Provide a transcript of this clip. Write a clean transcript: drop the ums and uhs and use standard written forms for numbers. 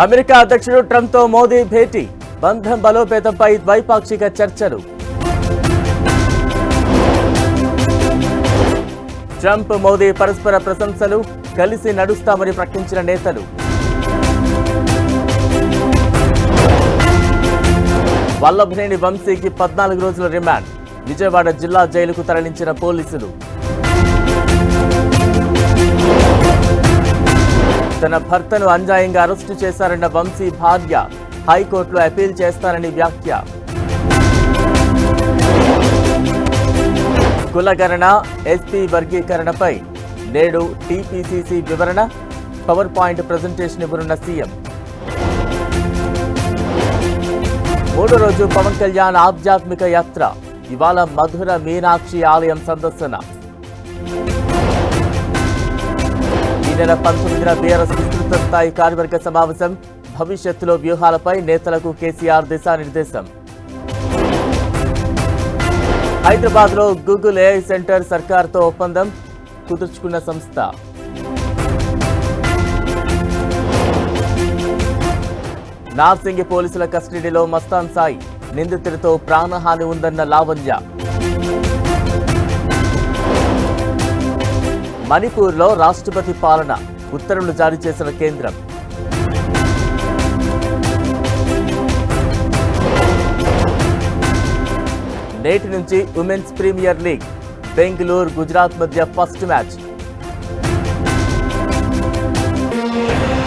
America అధ్యక్షుడు ట్రంప్తో మోదీ భేటీ, బంధం బలోపేతంపై ద్వైపాక్షిక చర్చలు. ట్రంప్ మోదీ పరస్పర ప్రశంసలు, కలిసి నడుస్తామని ప్రకటించిన నేతలు. వల్లభనేని వంశీకి 14 రోజుల రిమాండ్, విజయవాడ జిల్లా జైలుకు తరలించిన పోలీసులు. తన భర్తను అన్యాయంగా అరెస్టు చేశారన్న వంశీ భార్య హైకోర్టులో అపీల్ చేస్తారని వ్యాఖ్య. కులగణన, ఎస్పీ వర్గీకరణపై నేడు టీపీసీసీ వివరణ, పవర్ పాయింట్ ప్రజెంటేషన్ ఇవ్వనున్న సీఎం. 3వ రోజు పవన్ కళ్యాణ్ ఆధ్యాత్మిక యాత్ర, ఇవాళ మధుర మీనాక్షి ఆలయం సందర్శన. ఈ నెల 19న బీఆర్ఎస్ విస్తృత స్థాయి కార్యవర్గ సమావేశం, భవిష్యత్తులో వ్యూహాలపై నేతలకు కేసీఆర్ దిశానిర్దేశం. హైదరాబాద్లో గూగుల్ ఏఐ సెంటర్ సర్కార్తో ఒప్పందం కుదుర్చుకున్న సంస్థ. నార్సింగి పోలీసుల కస్టడీలో మస్తాన్ సాయి, నిందితుడితో ప్రాణహాని ఉందన్న లావణ్య. మణిపూర్లో రాష్ట్రపతి పాలన, ఉత్తర్వులు జారీ చేసిన కేంద్రం. నేటి నుంచి Women's Premier League, Bengaluru Gujarat మధ్య ఫస్ట్ మ్యాచ్.